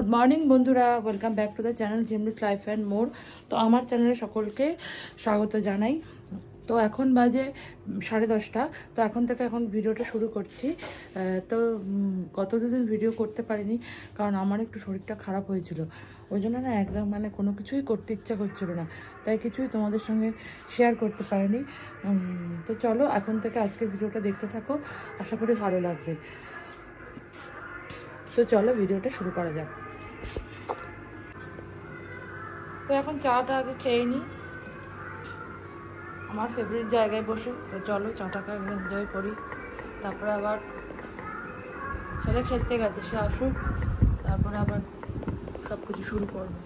Good morning বন্ধুরা, welcome back to the channel gymless life and more. তো আমার চ্যানেলে সকলকে স্বাগত জানাই। তো এখন বাজে 10:30। তো এখন থেকে ভিডিওটা শুরু করছি। তো গত দুদিন ভিডিও করতে পারিনি, কারণ আমার একটু শরীরটা খারাপ হয়েছিল। ওই জন্য না একদম কোনো কিছুই করতে ইচ্ছা করছিল না, তাই কিছুই তোমাদের সঙ্গে শেয়ার করতে পারিনি। তো চলো এখন থেকে আজকের ভিডিওটা দেখতে থাকো, আশা করি ভালো লাগবে। তো চলো ভিডিওটা শুরু করা যাক। তো এখন চাটা আগে খেয়ে নিই আমার ফেভারিট জায়গায় বসে। তো চলো চাটাকে এনজয় করি, তারপরে আবার ছেলে খেলতে গেছে, সে আসুক, তারপরে আবার সব কিছু শুরু করবো।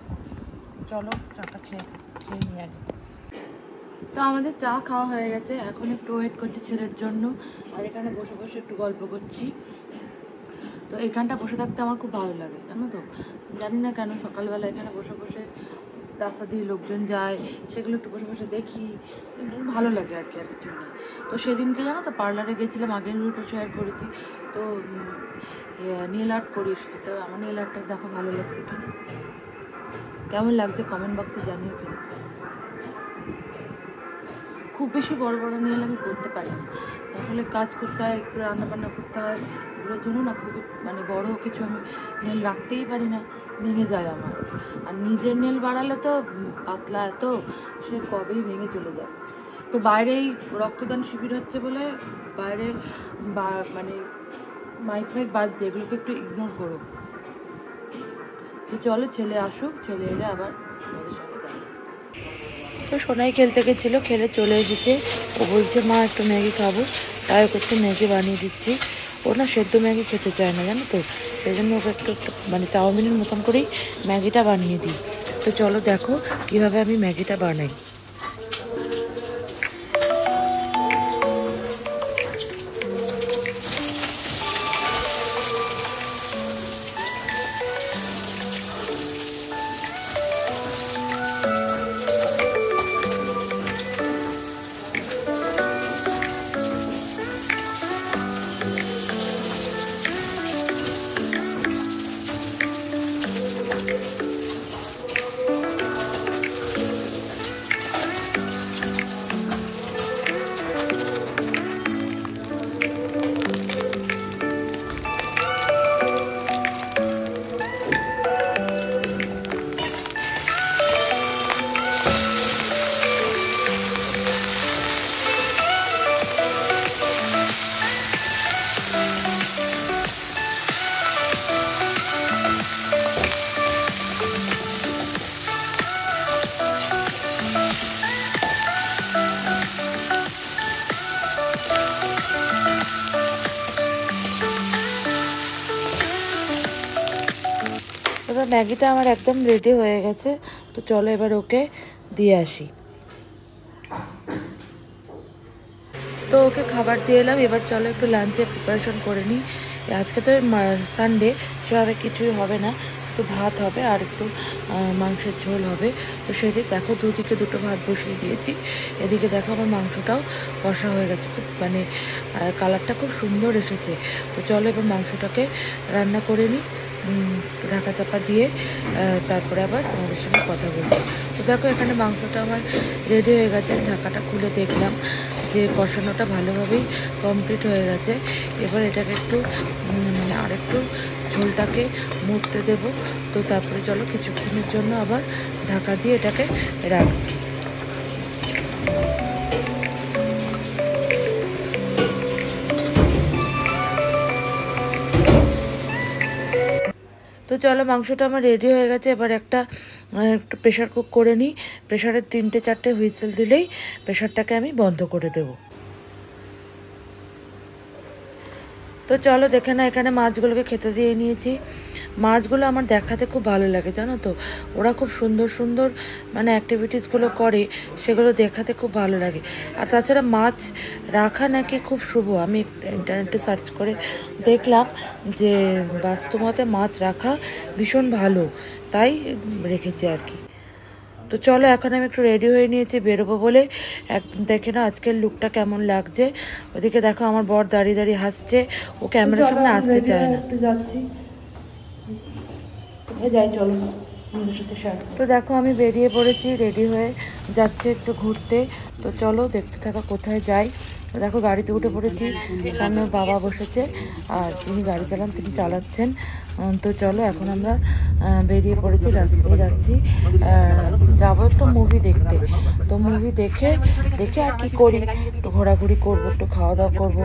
চলো চাটা খেয়ে নিই আগে। তো আমাদের চা খাওয়া হয়ে গেছে, এখন একটু ওয়েট করছি ছেলের জন্য, আর এখানে বসে বসে একটু গল্প করছি। তো এখানটা বসে থাকতে আমার খুব ভালো লাগে, জানো তো, জানি না কেন। সকালবেলা এখানে বসে বসে রাস্তা দিয়ে লোকজন যায়, সেগুলো একটু বসে বসে দেখি, ভালো লাগে আর কি, আর কিছু না। তো সেদিনকে জানো তো পার্লারে গেছিলাম, আগের ভিডিওটা শেয়ার করেছি। তো নেল আর্ট করি এসেছি। তো আমার নেল আর্টটা দেখো ভালো লাগছে কিনা, কেমন লাগছে কমেন্ট বক্সে জানিও কিন্তু। খুব বেশি বড় বড় নেল আমি করতে পারি না, আসলে কাজ করতে হয়, একটু রান্নাবান্না করতে হয়, এগুলোর জন্য না খুবই বড় কিছু আমি নেল রাখতেই পারি না, ভেঙে যায় আমার। আর নিজের নেল বাড়ালে তো পাতলা এত, সে কবেই ভেঙে চলে যায়। তো বাইরেই রক্তদান শিবির হচ্ছে বলে বাইরে মাইক ফাইক বাজছে, এগুলোকে একটু ইগনোর করো। তো চলো ছেলে আসুক, ছেলে এলে আবার আমাদের সঙ্গে যাবে। তো সোনাই খেলতে গেছিলো, খেলে চলে এসেছে। ও বলছে মা একটু ম্যাগি খাবো, তাই ওকে একটু ম্যাগি বানিয়ে দিচ্ছি। ও না সেদ্ধ ম্যাগি খেতে চায় না, জানো তো, সেই জন্য ওকে একটু চাউমিনের মতন করেই ম্যাগিটা বানিয়ে দিই। তো চলো দেখো কীভাবে আমি ম্যাগিটা বানাই। এবার ম্যাগিটা আমার একদম রেডি হয়ে গেছে। তো চলো এবার ওকে দিয়ে আসি। তো ওকে খাবার দিয়ে এলাম, এবার চলো একটু লাঞ্চের প্রিপারেশন করে নিই। আজকে তো সানডে, সেভাবে কিছুই হবে না, একটু ভাত হবে আর একটু মাংসের ঝোল হবে। তো সেদিকে দেখো দুদিকে দুটো ভাত বসিয়ে দিয়েছি, এদিকে দেখো আমার মাংসটাও কষা হয়ে গেছে, খুব কালারটা খুব সুন্দর এসেছে। তো চলো এবার মাংসটাকে রান্না করে নিই ঢাকা চাপা দিয়ে, তারপরে আবার তোমাদের সঙ্গে কথা বলবো। তো দেখো এখানে মাংসটা আমার রেডি হয়ে গেছে, আমি ঢাকাটা খুলে দেখলাম যে কষানোটা ভালোভাবেই কমপ্লিট হয়ে গেছে। এবার এটাকে একটু আরেকটু ঝোলটাকে মরতে দেব। তো তারপরে চলো কিছুক্ষণের জন্য আবার ঢাকা দিয়ে এটাকে রাখছি। তো চলো মাংসটা আমার রেডি হয়ে গেছে, এবার একটু প্রেশার কুক করে নিই। প্রেশারের 3-4টে হুইসেল দিলেই প্রেশারটাকে আমি বন্ধ করে দেব। তো চলো দেখে না, এখানে মাছগুলোকে খেতে দিয়ে নিয়েছি। মাছগুলো আমার দেখাতে খুব ভালো লাগে, জানো তো, ওরা খুব সুন্দর সুন্দর অ্যাক্টিভিটিসগুলো করে, সেগুলো দেখাতে খুব ভালো লাগে। আর তাছাড়া মাছ রাখা নাকি খুব শুভ, আমি ইন্টারনেটে সার্চ করে দেখলাম যে বাস্তবতে মাছ রাখা ভীষণ ভালো, তাই রেখেছি আর কি। তো চলো এখন আমি একটু রেডি হয়ে নিয়েছি বেরোবো বলে। একদম দেখে না আজকের লুকটা কেমন লাগছে। ওদিকে দেখো আমার বর দাঁড়িয়ে দাঁড়িয়ে হাসছে, ও ক্যামেরার সামনে আসতে চায় না। একটু যাচ্ছি, যাই চলো আমাদের সাথে শেয়ার। তো দেখো আমি বেরিয়ে পড়েছি, রেডি হয়ে যাচ্ছে একটু ঘুরতে। তো চলো দেখতে থাকা কোথায় যাই। তো দেখো গাড়িতে উঠে পড়েছি, সামনে বাবা বসেছে আর যিনি গাড়ি চালান তিনি চালাচ্ছেন। তো চলো এখন আমরা বেরিয়ে পড়েছি, রাস্তায় যাচ্ছি, যাবো একটু মুভি দেখতে। তো মুভি দেখে দেখে আর কি করি, একটু ঘোরাঘুরি করবো, একটু খাওয়া দাওয়া করবো।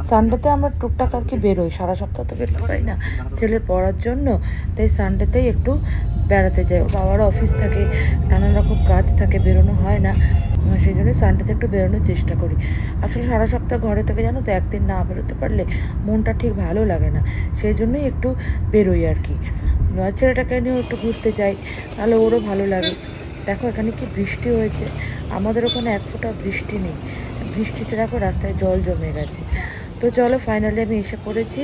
সানডেতে আমরা টুকটাক আর কি বেরোই, সারা সপ্তাহ তো বেরোতে পারি না ছেলের পড়ার জন্য, তাই সানডেতেই একটু বেড়াতে যাই। বাবার অফিস থাকে, নানান রকম কাজ থাকে, বেরোনো হয় না, সেই জন্যই সানডেতে একটু বেরোনোর চেষ্টা করি। আসলে সারা সপ্তাহ ঘরে থেকে জানো তো, একদিন না বেরোতে পারলে মনটা ঠিক ভালো লাগে না, সেই জন্যই একটু বেরোই আর কি। ছেলেটাকে নিয়েও একটু ঘুরতে যাই, তাহলে ওরও ভালো লাগে। দেখো এখানে কি বৃষ্টি হয়েছে, আমাদের ওখানে এক ফোঁটা বৃষ্টি নেই, বৃষ্টিতে দেখো রাস্তায় জল জমে গেছে। তো চলো ফাইনালি আমি এসে পড়েছি,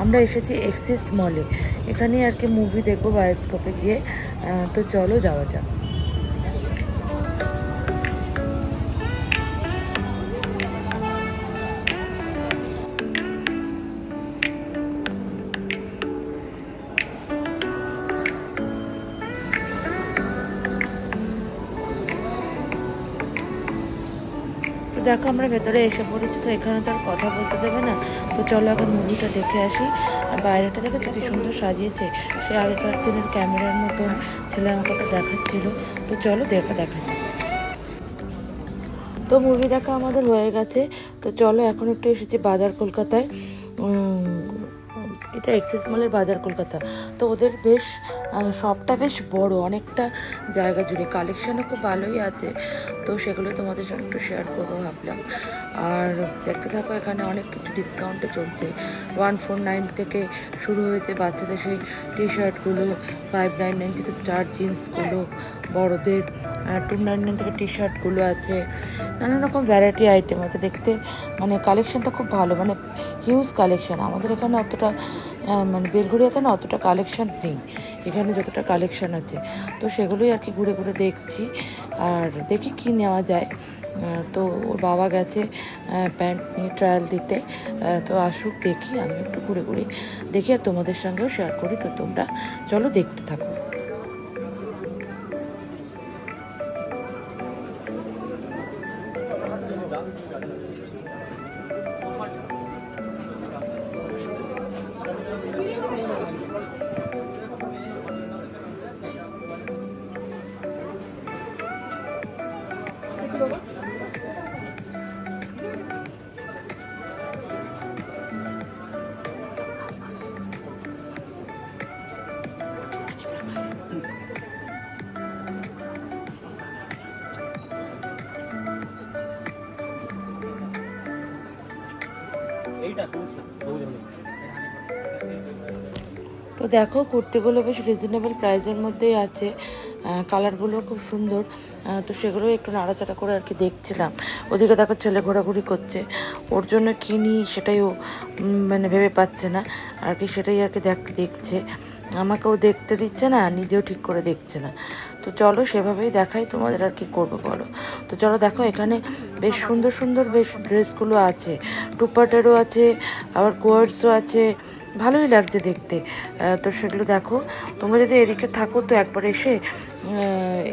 আমরা এসেছি এক্সিস মলে, এখানেই আর কি মুভি দেখবো বায়োস্কোপে গিয়ে। তো চলো যাওয়া যাক। তো দেখো আমরা ভেতরে এসে পড়েছি, তো এখানে তো আর কথা বলতে দেবে না। তো চলো এখন মুভিটা দেখে আসি। আর বাইরেটা দেখেছো কি সুন্দর সাজিয়েছে, সে আগেকার দিনের ক্যামেরার মতন ছেলে আমাকে ওটা দেখাচ্ছিল। তো চলো দেখা যাক। তো মুভি দেখা আমাদের হয়ে গেছে। তো চলো এখন একটু এসেছি বাজার কলকাতায়, এটা এক্সিস মলের বাজার কলকাতা। তো ওদের বেশ শপটা বেশ বড়, অনেকটা জায়গা জুড়ে, কালেকশানও খুব ভালোই আছে। তো সেগুলো তোমাদের সঙ্গে একটু শেয়ার করবো ভাবলাম। আর দেখতে থাকো, এখানে অনেক কিছু ডিসকাউন্টে চলছে। 149 থেকে শুরু হয়েছে বাচ্চাদের সেই টি শার্টগুলো, 599 থেকে স্টার জিন্সগুলো, বড়োদের 299 থেকে টি শার্টগুলো আছে, নানান রকম ভ্যারাইটি আইটেম আছে। দেখতে মানে কালেকশানটা খুব ভালো, মানে হিউজ কালেকশান। আমাদের এখানে অতটা মানে বেলঘড়িয়াতে না অতটা কালেকশান নেই, এখানে যতটা কালেকশান আছে। তো সেগুলোই আর কি ঘুরে ঘুরে দেখছি, আর দেখি কি নেওয়া যায়। তো ওর বাবা গেছে প্যান্ট নিয়ে ট্রায়াল দিতে, তো আসুক দেখি, আমি একটু ঘুরে ঘুরে দেখি আর তোমাদের সঙ্গেও শেয়ার করি। তো তোমরা চলো দেখতে থাকো। তো দেখো কুর্তিগুলো বেশ রিজনেবল প্রাইসের মধ্যেই আছে, কালারগুলো খুব সুন্দর। তো সেগুলো একটু নাড়াচাড়া করে আর কি দেখছিলাম। ওদিকে দেখো ছেলে ঘোরাঘুরি করছে, ওর জন্য কিনি সেটাই ও মানে ভেবে পাচ্ছে না আর কি, সেটাই আর কি দেখছে, আমাকেও দেখতে দিচ্ছে না, নিজেও ঠিক করে দেখছে না। তো চলো সেভাবেই দেখাই তোমাদের, আর কি করবো বলো। তো চলো দেখো এখানে বেশ সুন্দর সুন্দর বেশ ড্রেসগুলো আছে, টুপাটেরও আছে, আবার কোয়ার্সও আছে, ভালোই লাগছে দেখতে। তো সেগুলো দেখো, তোমরা যদি এদিকে থাকো তো একবার এসে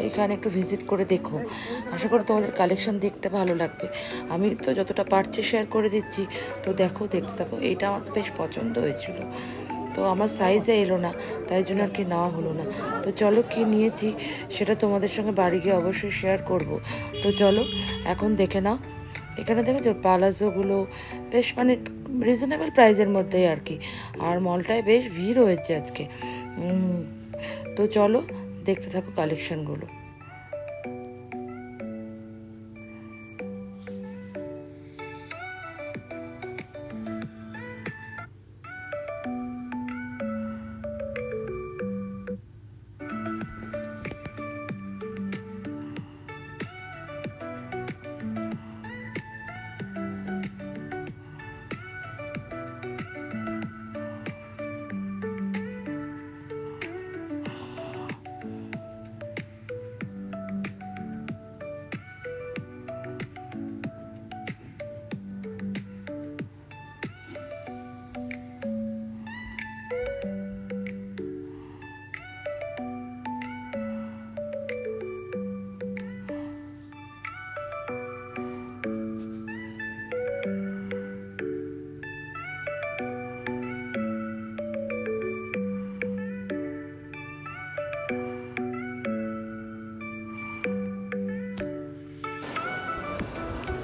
এখানে একটু ভিজিট করে দেখো, আশা করি তোমাদের কালেকশন দেখতে ভালো লাগবে। আমি তো যতটা পারছি শেয়ার করে দিচ্ছি। তো দেখো দেখতে থাকো, এইটা আমার বেশ পছন্দ হয়েছিল, তো আমার সাইজে এলো না, তাই জন্য আর কি নেওয়া হলো না। তো চলো কি নিয়েছি সেটা তোমাদের সঙ্গে বাড়ি গিয়ে অবশ্যই শেয়ার করব। তো চলো এখন দেখে নাও, এখানে দেখেছো পালাজোগুলো বেশ মানে রিজনেবল প্রাইসের মধ্যেই আর কি, আর মলটায় বেশ ভিড় হয়েছে আজকে। তো চলো দেখতে থাকো কালেকশানগুলো।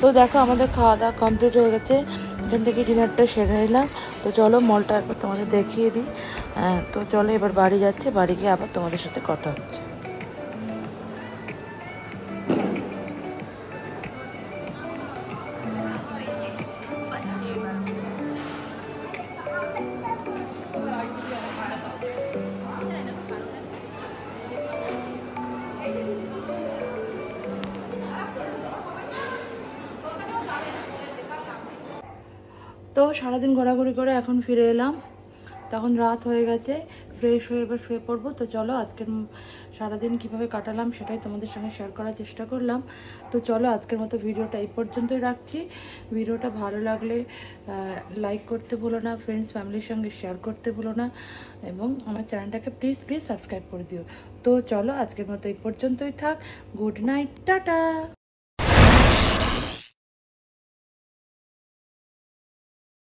তো দেখো আমাদের খাওয়া দাওয়া কমপ্লিট হয়ে গেছে, এখান থেকে ডিনারটা সেরে নিলাম। তো চলো মলটা একবার তোমাদের দেখিয়ে দিই। তো চলো এবার বাড়ি যাচ্ছে, বাড়ি গিয়ে আবার তোমাদের সাথে কথা হচ্ছে। তো সারাদিন ঘোরাঘুরি করে এখন ফিরে এলাম, তখন রাত হয়ে গেছে, ফ্রেশ হয়ে এবার শুয়ে পড়বো। তো চলো আজকের সারাদিন কিভাবে কাটালাম সেটাই তোমাদের সঙ্গে শেয়ার করার চেষ্টা করলাম। তো চলো আজকের মতো ভিডিওটা এই পর্যন্তই রাখছি। ভিডিওটা ভালো লাগলে লাইক করতে ভুলো না, ফ্রেন্ডস ফ্যামিলির সঙ্গে শেয়ার করতে ভুলো না, এবং আমার চ্যানেলটাকে প্লিজ সাবস্ক্রাইব করে দিও। তো চলো আজকের মতো এই পর্যন্তই থাক। Good night, tata.